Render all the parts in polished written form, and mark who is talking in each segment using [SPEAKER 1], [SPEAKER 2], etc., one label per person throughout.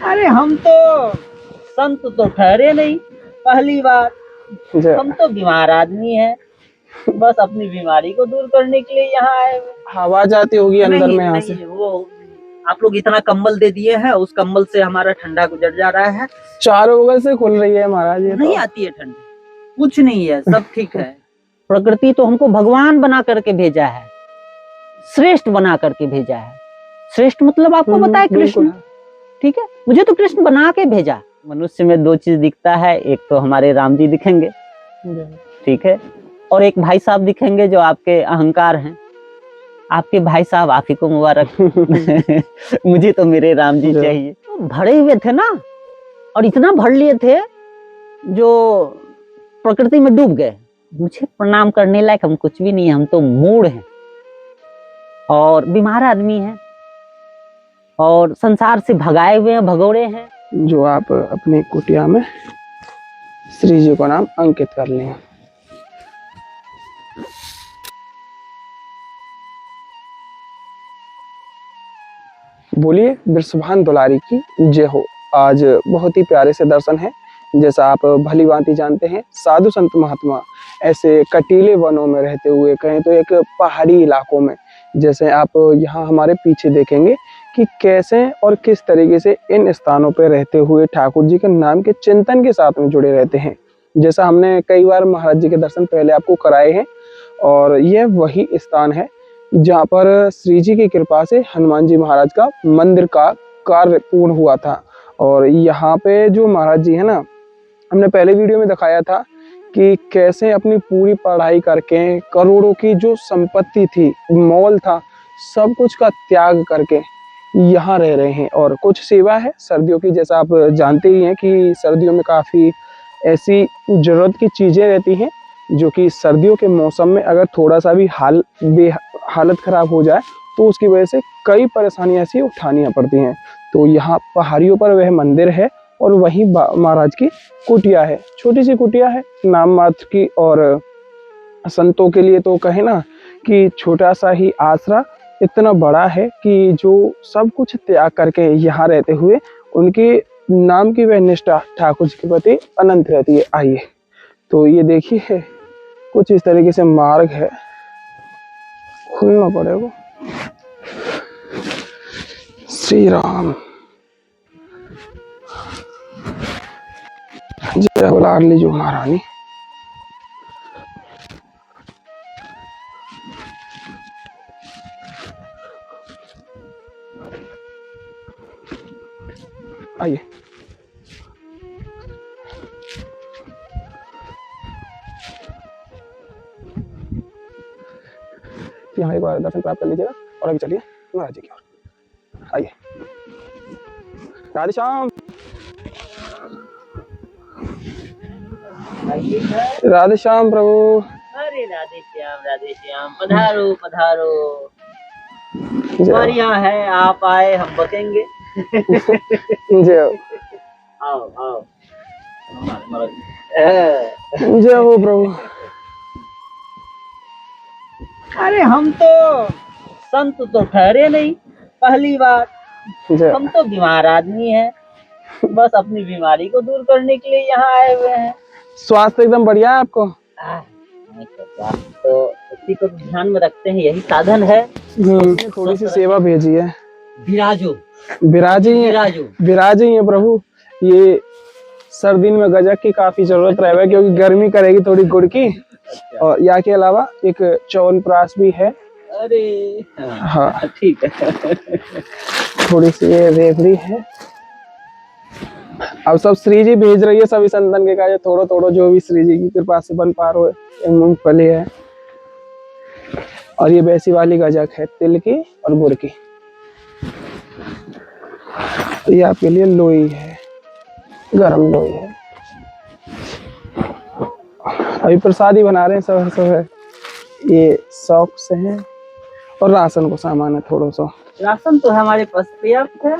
[SPEAKER 1] अरे हम तो संत तो ठहरे नहीं, पहली बार। हम तो बीमार आदमी हैं, बस अपनी बीमारी को दूर करने के लिए यहाँ आए हुए।
[SPEAKER 2] आवाज आती होगी अंदर
[SPEAKER 1] नहीं
[SPEAKER 2] में यहाँ से।
[SPEAKER 1] नहीं, वो आप लोग इतना कंबल दे दिए हैं, उस कंबल से हमारा ठंडा गुजर जा रहा है।
[SPEAKER 2] चारों बगल से खुल रही है महाराज, ये
[SPEAKER 1] नहीं
[SPEAKER 2] तो
[SPEAKER 1] आती है ठंडी, कुछ नहीं है, सब ठीक है। प्रकृति तो हमको भगवान बना करके भेजा है, श्रेष्ठ बना करके भेजा है। श्रेष्ठ मतलब आपको बताए कृष्ण, ठीक है। मुझे तो कृष्ण बना के भेजा। मनुष्य में दो चीज दिखता है, एक तो हमारे राम जी दिखेंगे, ठीक है, और एक भाई साहब दिखेंगे जो आपके अहंकार हैं। आपके भाई साहब आप ही को मुबारक। मुझे तो मेरे राम जी चाहिए। तो भरे हुए थे ना, और इतना भर लिए थे जो प्रकृति में डूब गए। मुझे प्रणाम करने लायक हम कुछ भी नहीं है, हम तो मूढ़ हैं और बीमार आदमी हैं और संसार से भगाए हुए हैं, भगोड़े हैं।
[SPEAKER 2] जो आप अपनी कुटिया में श्री जी को नाम अंकित कर लें। बोलिए वृषभान दुलारी की जय हो। आज बहुत ही प्यारे से दर्शन है। जैसा आप भली भांति जानते हैं, साधु संत महात्मा ऐसे कटीले वनों में रहते हुए, कहें तो एक पहाड़ी इलाकों में, जैसे आप यहाँ हमारे पीछे देखेंगे कि कैसे और किस तरीके से इन स्थानों पर रहते हुए ठाकुर जी के नाम के चिंतन के साथ में जुड़े रहते हैं। जैसा हमने कई बार महाराज जी के दर्शन पहले आपको कराए हैं, और यह वही स्थान है जहाँ पर श्री जी की कृपा से हनुमान जी महाराज का मंदिर का कार्य पूर्ण हुआ था। और यहाँ पे जो महाराज जी है ना, हमने पहले वीडियो में दिखाया था कि कैसे अपनी पूरी पढ़ाई करके, करोड़ों की जो संपत्ति थी, मॉल था, सब कुछ का त्याग करके यहाँ रह रहे हैं। और कुछ सेवा है सर्दियों की, जैसा आप जानते ही हैं कि सर्दियों में काफ़ी ऐसी जरूरत की चीज़ें रहती हैं जो कि सर्दियों के मौसम में अगर थोड़ा सा भी हालत खराब हो जाए तो उसकी वजह से कई परेशानियां ऐसी उठानी पड़ती हैं। तो यहाँ पहाड़ियों पर वह मंदिर है और वहीं महाराज की कुटिया है। छोटी सी कुटिया है नाम मात्र की, और संतों के लिए तो कहे ना कि छोटा सा ही आसरा इतना बड़ा है कि जो सब कुछ त्याग करके यहाँ रहते हुए उनके नाम की वह निष्ठा ठाकुर जी के प्रति अनंत रहती है। आइए, तो ये देखिए कुछ इस तरीके से मार्ग है, खुलना पड़ेगा। श्री राम जय हो लाडली जो महारानी। आइए, यहाँ एक बार दर्शन प्राप्त कर लीजिएगा और अभी चलिए महाराज जी की ओर। आइए, राधे श्याम। राधे श्याम प्रभु।
[SPEAKER 1] अरे राधे श्याम, पधारो पधारो। बढ़िया है, आप आए, हम बकेंगे।
[SPEAKER 2] जय हो।
[SPEAKER 1] आओ आओ।
[SPEAKER 2] जय हो प्रभु।
[SPEAKER 1] अरे हम तो संत तो ठहरे नहीं, पहली बार। हम तो बीमार आदमी हैं, बस अपनी बीमारी को दूर करने के लिए यहाँ आए हुए हैं।
[SPEAKER 2] स्वास्थ्य एकदम बढ़िया है आपको?
[SPEAKER 1] तो इसी को ध्यान में रखते हैं, यही साधन है।
[SPEAKER 2] थोड़ी सी सेवा भेजी है।
[SPEAKER 1] विराजो
[SPEAKER 2] विराजी है प्रभु। ये सर्दी में गजक की काफी जरूरत रहे, क्योंकि गर्मी करेगी थोड़ी गुड़ की। और या के अलावा एक च्यवनप्राश भी है।
[SPEAKER 1] अरे
[SPEAKER 2] हाँ
[SPEAKER 1] ठीक है।
[SPEAKER 2] थोड़ी सी ये रेवड़ी है। अब सब श्री जी भेज रही है, सभी संतन के कार्य थोड़ा थोड़ा जो भी श्री जी की कृपा से बन पा रहे है। मूंगफली है और ये वैसी वाली गजक है तिल की और गुड़ की। ये आपके लिए लोई है, गरम लोई है। अभी प्रसादी बना रहे हैं सब है। ये शौक से है और राशन को सामान है थोड़ा सा।
[SPEAKER 1] राशन तो हमारे पास पर्याप्त है।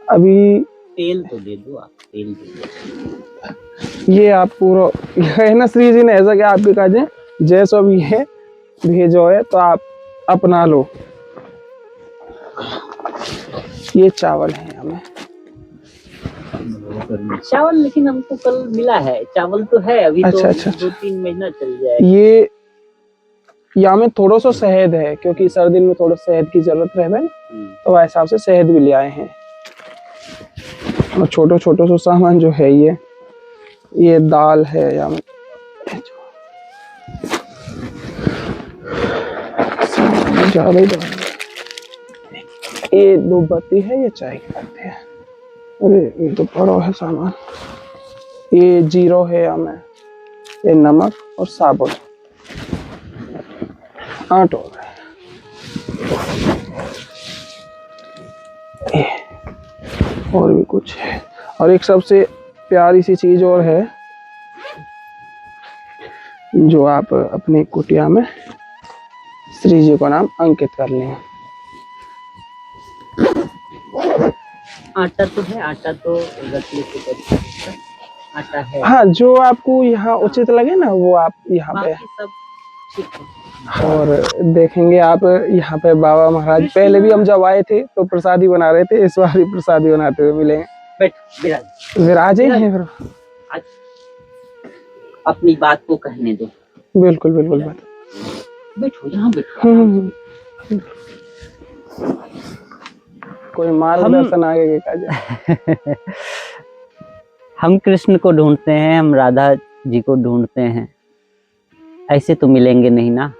[SPEAKER 2] अभी
[SPEAKER 1] तेल तो दे दो आप, तेल दे दो।
[SPEAKER 2] ये आप पूरा है ना, श्री जी ने ऐसा क्या आपके काजे जैसा भी है भेजो है तो आप अपना लो। ये चावल है हमें
[SPEAKER 1] चावल लेकिन हमको कल मिला है, चावल तो है अभी।
[SPEAKER 2] अच्छा,
[SPEAKER 1] तो
[SPEAKER 2] अच्छा।
[SPEAKER 1] 2-3 महीना चल जाएगा।
[SPEAKER 2] ये यहाँ में थोड़ा सा शहद है, क्योंकि सर्दी में थोड़ा शहद की जरूरत रहे, तो वह हिसाब से शहद भी ले आए हैं। और छोटो छोटो सो सामान जो है, ये दाल है यहाँ में, ज्यादा ही दाल। ये दो बत्ती है, ये चाय की पत्ती है। अरे ये तो बड़ा है सामान। ये जीरो है यहाँ में, ये नमक और साबुन, 8 हो गए। और भी कुछ है, और एक सबसे प्यारी सी चीज और है, जो आप अपनी कुटिया में श्री जी का नाम अंकित कर लें।
[SPEAKER 1] आटा तो है, आटा तो रख लेते, आटा है।
[SPEAKER 2] हाँ, जो आपको यहाँ उचित लगे ना, वो आप यहाँ पे।
[SPEAKER 1] सब ठीक है।
[SPEAKER 2] और देखेंगे आप यहाँ पे बाबा महाराज, पहले भी हम जब आए थे तो प्रसादी बना रहे थे, इस बार भी प्रसादी बनाते हुए मिलेंगे। विराज हैं फिर।
[SPEAKER 1] अपनी बात को कहने दो।
[SPEAKER 2] बिल्कुल बिल्कुल बात।
[SPEAKER 1] बैठो, यहाँ बैठो।
[SPEAKER 2] कोई मार्गदर्शन आगे के काज।
[SPEAKER 1] हम कृष्ण को ढूंढते हैं, हम राधा जी को ढूंढते हैं, ऐसे तो मिलेंगे नहीं ना।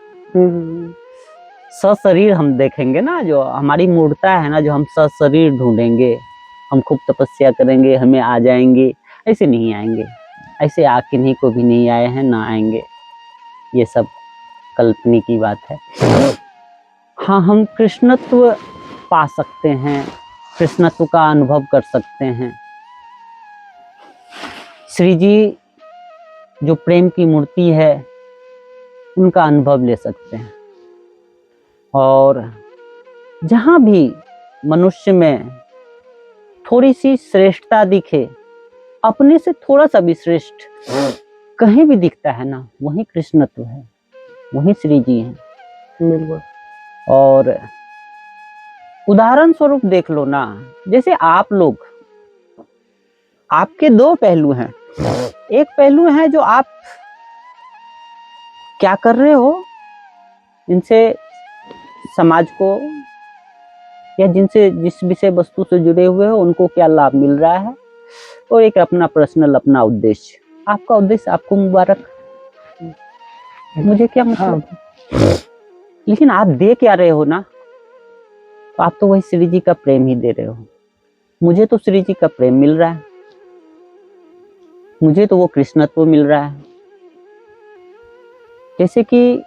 [SPEAKER 1] सशरीर हम देखेंगे ना, जो हमारी मूर्ता है ना, जो हम सशरीर ढूंढेंगे, हम खूब तपस्या करेंगे, हमें आ जाएंगे, ऐसे नहीं आएंगे। ऐसे आ किन्हीं को भी नहीं आए हैं, ना आएंगे। ये सब कल्पना की बात है। हाँ, हम कृष्णत्व पा सकते हैं, कृष्णत्व का अनुभव कर सकते हैं। श्री जी जो प्रेम की मूर्ति है, उनका अनुभव ले सकते हैं। और जहाँ भी मनुष्य में थोड़ी सी श्रेष्ठता दिखे, अपने से थोड़ा सा भी श्रेष्ठ कहीं भी दिखता है ना, वही कृष्णत्व है, वही श्री जी हैं।
[SPEAKER 2] बिल्कुल।
[SPEAKER 1] और उदाहरण स्वरूप देख लो ना, जैसे आप लोग, आपके दो पहलू हैं। एक पहलू है जो आप क्या कर रहे हो, इनसे समाज को या जिनसे जिस विषय वस्तु से जुड़े हुए हो उनको क्या लाभ मिल रहा है, और एक अपना पर्सनल अपना उद्देश्य। आपका उद्देश्य आपको मुबारक, मुझे क्या मतलब। लेकिन आप दे क्या रहे हो ना, तो आप तो वही श्री जी का प्रेम ही दे रहे हो। मुझे तो श्री जी का प्रेम मिल रहा है, मुझे तो वो कृष्णत्व मिल रहा है। जैसे कि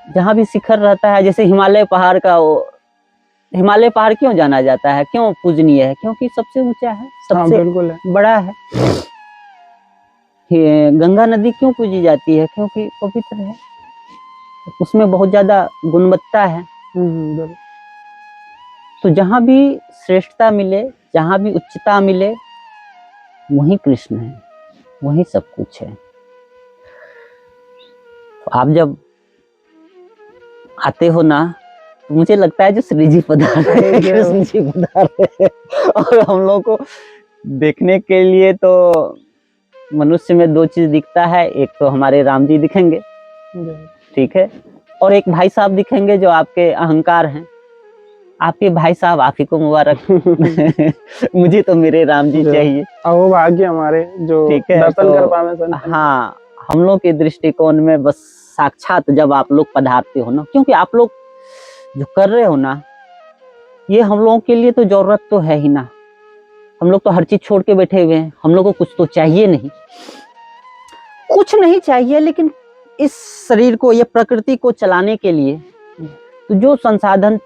[SPEAKER 1] जहाँ भी शिखर रहता है, जैसे हिमालय पहाड़ का, हिमालय पहाड़ क्यों जाना जाता है, क्यों पूजनीय है? क्योंकि सबसे ऊंचा है, सबसे बड़ा है। गंगा नदी क्यों पूजी जाती है? क्योंकि पवित्र है, उसमें बहुत ज्यादा गुणवत्ता है। तो जहाँ भी श्रेष्ठता मिले, जहाँ भी उच्चता मिले, वही कृष्ण है, वही सब कुछ है। तो आप जब आते हो ना, तो मुझे लगता है जो श्री जी पधारे, कृष्ण जी पधारे। और हम लोग को देखने के लिए तो मनुष्य में दो चीज दिखता है, एक तो हमारे राम जी दिखेंगे, ठीक है, और एक भाई साहब दिखेंगे जो आपके अहंकार हैं। आपके भाई साहब आप ही को मुबारक। मुझे तो मेरे राम जी चाहिए।
[SPEAKER 2] वो भाग्य हमारे जो दर्शन कर पावे।
[SPEAKER 1] हाँ, हम लोग के दृष्टिकोण में बस साक्षात जब आप लोग पधारते हो ना, क्योंकि आप लोग जो कर रहे हो ना, ये हम लोगों के लिए तो जरूरत तो है ही ना। हम लोग तो हर चीज छोड़ के बैठे हुए हैं, हम लोग को कुछ तो चाहिए नहीं, कुछ नहीं चाहिए, लेकिन इस शरीर को, ये प्रकृति को चलाने के लिए तो जो संसाधन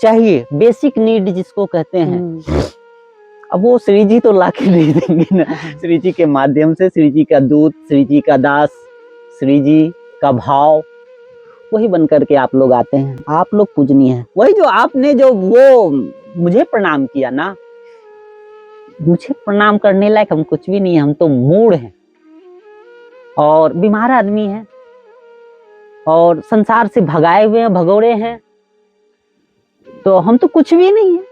[SPEAKER 1] चाहिए, बेसिक नीड जिसको कहते हैं, अब वो श्री जी तो लाके नहीं देंगे ना। श्री जी के माध्यम से, श्री जी का दूत, श्री जी का दास, श्री जी का भाव, वही बन करके आप लोग आते हैं। आप लोग पूजनीय हैं। वही जो आपने जो वो मुझे प्रणाम किया ना, मुझे प्रणाम करने लायक हम कुछ भी नहीं है, हम तो मूढ़ हैं और बीमार आदमी हैं और संसार से भगाए हुए हैं, भगोड़े हैं, तो हम तो कुछ भी नहीं है।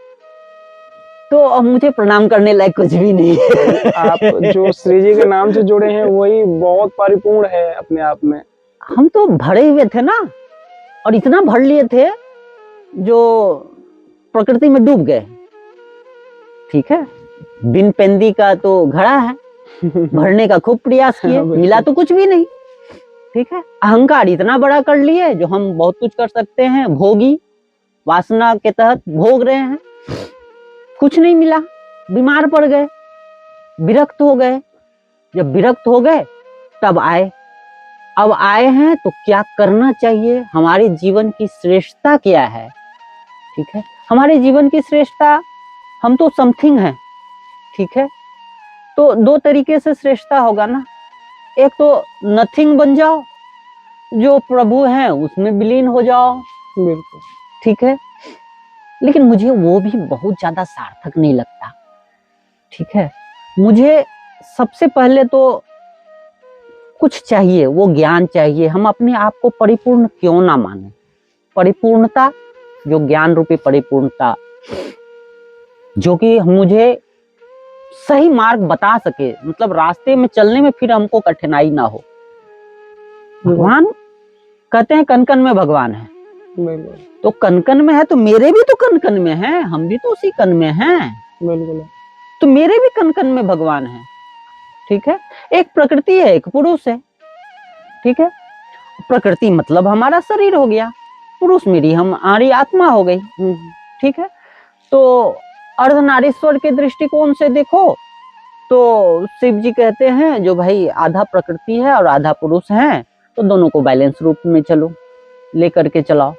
[SPEAKER 1] तो अब मुझे प्रणाम करने लायक कुछ भी नहीं है।
[SPEAKER 2] आप जो श्री जी के नाम से जुड़े हैं वही बहुत परिपूर्ण है अपने आप में।
[SPEAKER 1] हम तो भरे हुए थे ना, और इतना भर लिए थे जो प्रकृति में डूब गए। ठीक है, बिन पेंदी का तो घड़ा है, भरने का खूब प्रयास किए, मिला तो कुछ भी नहीं। ठीक है, अहंकार इतना बड़ा कर लिए जो हम बहुत कुछ कर सकते हैं, भोगी वासना के तहत भोग रहे हैं, कुछ नहीं मिला, बीमार पड़ गए, विरक्त हो गए। जब विरक्त हो गए तब आए, अब आए हैं तो क्या करना चाहिए, हमारे जीवन की श्रेष्ठता क्या है। ठीक है, हमारे जीवन की श्रेष्ठता, हम तो समथिंग हैं। ठीक है, तो दो तरीके से श्रेष्ठता होगा ना, एक तो नथिंग बन जाओ, जो प्रभु हैं उसमें विलीन हो जाओ।
[SPEAKER 2] बिल्कुल।
[SPEAKER 1] ठीक है, लेकिन मुझे वो भी बहुत ज्यादा सार्थक नहीं लगता। ठीक है, मुझे सबसे पहले तो कुछ चाहिए, वो ज्ञान चाहिए। हम अपने आप को परिपूर्ण क्यों ना माने, परिपूर्णता, जो ज्ञान रूपी परिपूर्णता, जो कि मुझे सही मार्ग बता सके, मतलब रास्ते में चलने में फिर हमको कठिनाई ना हो। भगवान कहते हैं कन कन में भगवान है, तो कन कन में है तो मेरे भी तो कन कन में है, हम भी तो उसी कन में हैं।
[SPEAKER 2] बिल्कुल,
[SPEAKER 1] तो मेरे भी कन कन में भगवान है। ठीक है, एक प्रकृति है, एक पुरुष है। ठीक है, प्रकृति मतलब हमारा शरीर हो गया, पुरुष मेरी हमारी आत्मा हो गई। ठीक है, तो अर्धनारीश्वर के दृष्टिकोण से देखो तो शिव जी कहते हैं जो भाई आधा प्रकृति है और आधा पुरुष है, तो दोनों को बैलेंस रूप में चलो, लेकर के चलाओ।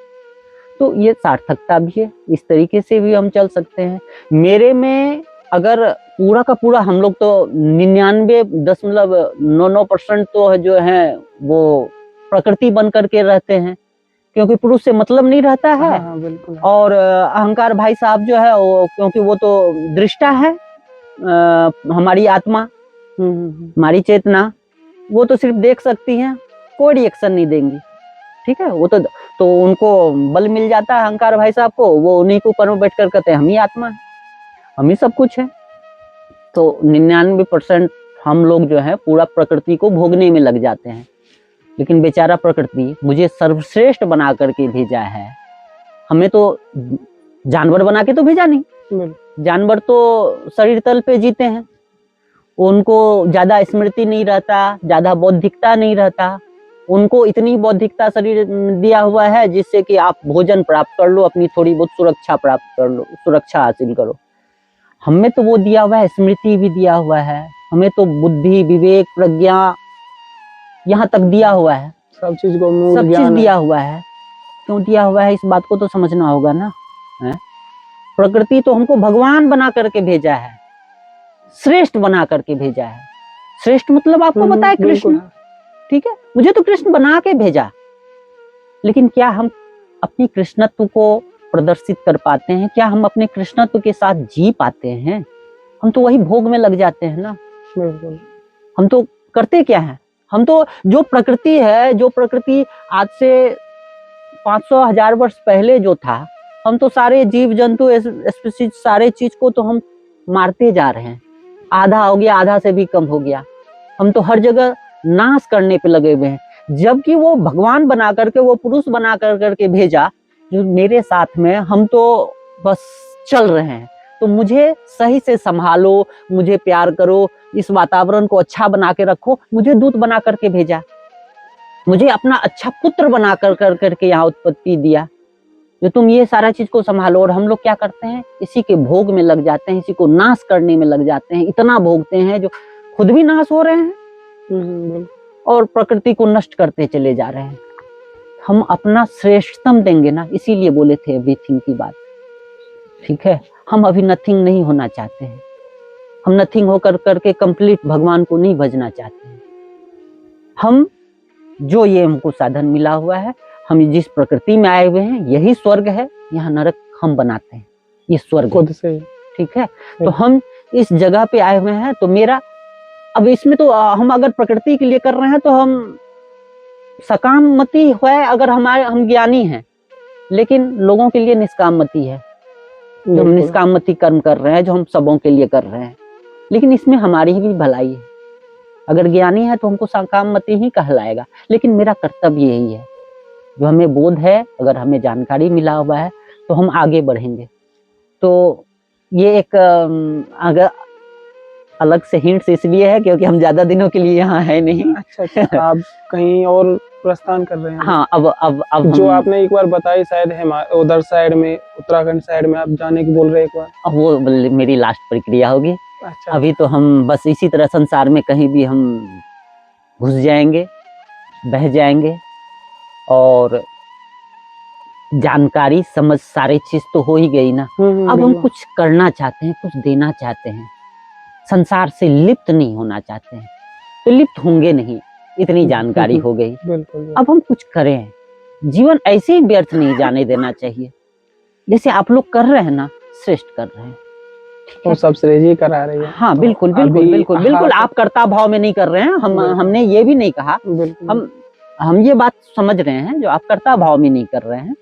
[SPEAKER 1] तो ये सार्थकता भी है, इस तरीके से भी हम चल सकते हैं। मेरे में अगर पूरा का पूरा, हम लोग तो 99.99% तो जो है वो प्रकृति बन करके रहते हैं, क्योंकि पुरुष से मतलब नहीं रहता है।
[SPEAKER 2] हाँ, बिल्कुल।
[SPEAKER 1] और अहंकार भाई साहब जो है वो, क्योंकि वो तो दृष्टा है, हमारी आत्मा, हमारी चेतना, वो तो सिर्फ देख सकती हैं, कोई रिएक्शन नहीं देंगी। ठीक है, वो तो उनको बल मिल जाता है अहंकार भाई साहब को, वो उन्हीं के ऊपर में बैठ कर कहते हैं हम ही आत्मा है, हम ही सब कुछ है। तो 99% हम लोग जो है पूरा प्रकृति को भोगने में लग जाते हैं। लेकिन बेचारा प्रकृति मुझे सर्वश्रेष्ठ बना करके भेजा है, हमें तो जानवर बना के तो भेजा नहीं। जानवर तो शरीर तल पे जीते हैं, उनको ज्यादा स्मृति नहीं रहता, ज्यादा बौद्धिकता नहीं रहता, उनको इतनी बौद्धिकता शरीर दिया हुआ है जिससे कि आप भोजन प्राप्त कर लो, अपनी थोड़ी बहुत सुरक्षा प्राप्त कर लो, सुरक्षा हासिल करो। हमें तो वो दिया हुआ है, स्मृति भी दिया हुआ है, हमें तो बुद्धि, विवेक, प्रज्ञा, यहाँ तक दिया हुआ है,
[SPEAKER 2] सब चीज को
[SPEAKER 1] सब चीज दिया हुआ है। क्यों दिया हुआ है, इस बात को तो समझना होगा ना। है? प्रकृति तो हमको भगवान बना करके भेजा है, श्रेष्ठ बना करके भेजा है। श्रेष्ठ मतलब आपको पता है कृष्ण। ठीक है, मुझे तो कृष्ण बना के भेजा, लेकिन क्या हम अपनी कृष्णत्व को प्रदर्शित कर पाते हैं? क्या हम अपने कृष्णत्व के साथ जी पाते हैं? हम तो वही भोग में लग जाते हैं ना। हम तो करते क्या है, हम तो जो प्रकृति है, जो प्रकृति आज से 500,000 वर्ष पहले जो था, हम तो सारे जीव जंतु सारे चीज को तो हम मारते जा रहे हैं। आधा हो गया, आधा से भी कम हो गया, हम तो हर जगह नाश करने पे लगे हुए हैं। जबकि वो भगवान बना करके, वो पुरुष बना करके भेजा जो मेरे साथ में, हम तो बस चल रहे हैं। तो मुझे सही से संभालो, मुझे प्यार करो, इस वातावरण को अच्छा बना के रखो। मुझे दूत बना करके भेजा, मुझे अपना अच्छा पुत्र बना करके यहाँ उत्पत्ति दिया, जो तुम ये सारा चीज को संभालो। और हम लोग क्या करते हैं, इसी के भोग में लग जाते हैं, इसी को नाश करने में लग जाते हैं, इतना भोगते हैं जो खुद भी नाश हो रहे हैं और प्रकृति को नष्ट करते चले जा रहे हैं। हम अपना श्रेष्ठतम देंगे ना, इसीलिए बोले थे एवरीथिंग की बात। ठीक है, हम अभी नथिंग नहीं होना चाहते हैं, हम नथिंग होकर करके कंप्लीट भगवान को नहीं भजना चाहते हैं। हम जो ये हमको साधन मिला हुआ है, हम जिस प्रकृति में आए हुए हैं, यही स्वर्ग है, यहाँ नरक हम बनाते हैं, ये स्वर्ग खुद से। ठीक है, तो हम इस जगह पे आए हुए हैं, तो मेरा अब इसमें तो हम अगर प्रकृति के लिए कर रहे हैं तो हम सकाममति है, अगर हम ज्ञानी हैं, लेकिन लोगों के लिए निष्काममति है। जो हम
[SPEAKER 2] बिल्कुल।
[SPEAKER 1] निष्कामती कर्म कर रहे हैं, जो हम सबों के लिए कर रहे हैं, लेकिन इसमें हमारी भी भलाई है। अगर ज्ञानी है तो हमको सकामती ही कहलाएगा, लेकिन मेरा कर्तव्य यही है, जो हमें बोध है, अगर हमें जानकारी मिला हुआ है तो हम आगे बढ़ेंगे। तो ये एक अगर अलग से हिंट्स इसलिए है क्योंकि हम ज्यादा दिनों के लिए यहाँ है नहीं।
[SPEAKER 2] अच्छा आप कहीं और प्रस्थान कर रहे हैं?
[SPEAKER 1] हाँ, अब
[SPEAKER 2] जो
[SPEAKER 1] हम,
[SPEAKER 2] आपने एक बार बताई शायद उधर साइड में, उत्तराखंड साइड में आप जाने की बोल रहे हैं एक बार।
[SPEAKER 1] अब वो मेरी लास्ट प्रक्रिया होगी।
[SPEAKER 2] अच्छा।
[SPEAKER 1] अभी तो हम बस इसी तरह संसार में कहीं भी हम घुस जाएंगे, बह जाएंगे, और जानकारी समझ सारी चीज तो हो ही गई ना। अब हम
[SPEAKER 2] बिल्कुल।
[SPEAKER 1] कुछ करना चाहते हैं, कुछ देना चाहते हैं, संसार से लिप्त नहीं होना चाहते हैं, तो लिप्त होंगे नहीं, इतनी जानकारी हो गई।
[SPEAKER 2] बिल्कुल।
[SPEAKER 1] अब हम कुछ करें, जीवन ऐसे ही व्यर्थ नहीं जाने देना चाहिए। जैसे आप लोग कर रहे हैं ना, श्रेष्ठ कर रहे हैं, ठीक
[SPEAKER 2] वो
[SPEAKER 1] है?
[SPEAKER 2] सब श्रेय जी करा रही है।
[SPEAKER 1] हाँ,
[SPEAKER 2] तो
[SPEAKER 1] बिल्कुल बिल्कुल
[SPEAKER 2] अभी
[SPEAKER 1] बिल्कुल बिल्कुल,
[SPEAKER 2] हाँ,
[SPEAKER 1] आप कर्ता भाव में नहीं कर रहे हैं। हमने ये भी नहीं कहा,
[SPEAKER 2] बिल्कुल।
[SPEAKER 1] हम ये बात समझ रहे हैं, जो आप कर्ता भाव में नहीं कर रहे हैं,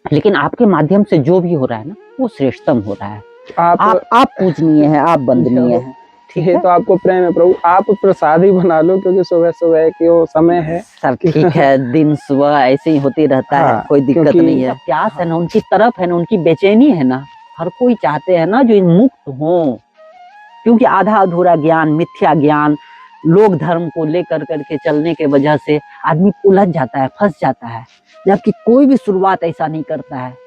[SPEAKER 1] लेकिन आपके माध्यम से जो भी हो रहा है ना, वो श्रेष्ठतम हो रहा है। आप पूजनीय है, आप वंदनीय है, ठीक
[SPEAKER 2] ये
[SPEAKER 1] है?
[SPEAKER 2] तो आपको प्रेम है प्रभु, आप प्रसाद ही बना लो, क्योंकि सुबह सुबह की वो समय है।
[SPEAKER 1] सब ठीक है, दिन सुबह ऐसे ही होते रहता है,
[SPEAKER 2] हाँ,
[SPEAKER 1] कोई दिक्कत
[SPEAKER 2] क्योंकि
[SPEAKER 1] नहीं है। प्यास है ना, उनकी तरफ है ना, उनकी बेचैनी है ना, हर कोई चाहते हैं ना जो मुक्त हो, क्योंकि आधा अधूरा ज्ञान, मिथ्या ज्ञान, लोक धर्म को लेकर करके चलने के वजह से आदमी उलझ जाता है, फंस जाता है, जबकि कोई भी शुरुआत ऐसा नहीं करता है।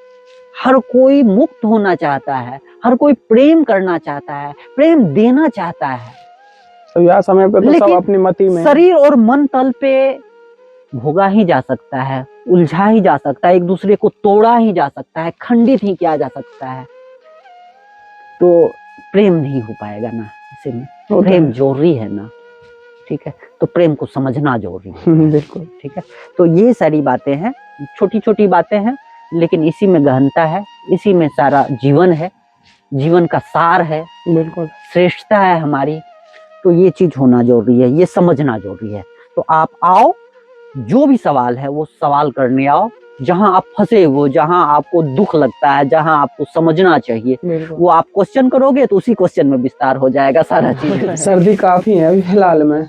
[SPEAKER 1] हर कोई मुक्त होना चाहता है, हर कोई प्रेम करना चाहता है, प्रेम देना चाहता है,
[SPEAKER 2] तो यह समय पे तो सब
[SPEAKER 1] लेकिन
[SPEAKER 2] अपनी मति में
[SPEAKER 1] शरीर और मन तल पे भोगा ही जा सकता है, उलझा ही जा सकता है, एक दूसरे को तोड़ा ही जा सकता है, खंडित ही किया जा सकता है, तो प्रेम नहीं हो पाएगा ना। इसी में प्रेम जरूरी है ना, ठीक है? तो प्रेम को समझना जरूरी है,
[SPEAKER 2] बिल्कुल।
[SPEAKER 1] ठीक है? तो ये सारी बातें हैं, छोटी छोटी बातें हैं, लेकिन इसी में गहनता है, इसी में सारा जीवन है, जीवन का सार है,
[SPEAKER 2] बिल्कुल।
[SPEAKER 1] श्रेष्ठता है हमारी। तो ये चीज होना जरूरी है, ये समझना जरूरी है। तो आप आओ, जो भी सवाल है वो सवाल करने आओ, जहां आप फंसे हो, जहां आपको दुख लगता है, जहां आपको समझना चाहिए, वो आप क्वेश्चन करोगे तो उसी क्वेश्चन में विस्तार हो जाएगा सारा चीज।
[SPEAKER 2] सर्दी काफी है अभी फिलहाल में,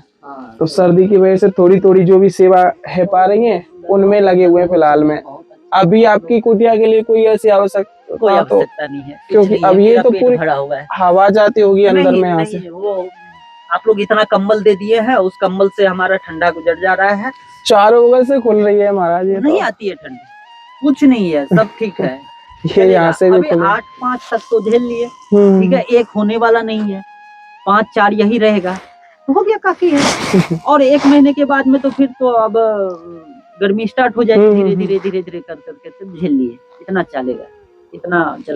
[SPEAKER 2] तो सर्दी की वजह से थोड़ी थोड़ी जो भी सेवा है पा रही है, उनमें लगे हुए हैं फिलहाल में। अभी आपकी कुटिया के लिए कोई ऐसी
[SPEAKER 1] कोई
[SPEAKER 2] आवश्यकता तो,
[SPEAKER 1] आवश्यकता नहीं है,
[SPEAKER 2] क्योंकि अब ये तो पूरी
[SPEAKER 1] भरा हुआ है,
[SPEAKER 2] हवा जाती होगी अंदर में यहाँ से।
[SPEAKER 1] नहीं, वो आप लोग इतना कंबल दे दिए हैं, उस कंबल से हमारा ठंडा गुजर जा रहा है।
[SPEAKER 2] चारों बगल से खुल रही है महाराज, ये
[SPEAKER 1] नहीं
[SPEAKER 2] तो
[SPEAKER 1] आती है ठंडी, कुछ नहीं है, सब ठीक है।
[SPEAKER 2] ये यहाँ से भी
[SPEAKER 1] अभी
[SPEAKER 2] खुले।
[SPEAKER 1] 8-5 तक तो झेल लिए, ठीक है? एक होने वाला नहीं है, 5-4 यही रहेगा, तो हो गया, काफी है। और 1 महीने के बाद में तो फिर तो अब गर्मी स्टार्ट हो जाएगी, धीरे धीरे धीरे धीरे कर करके, तो झेल लिए, इतना चलेगा, इतना चल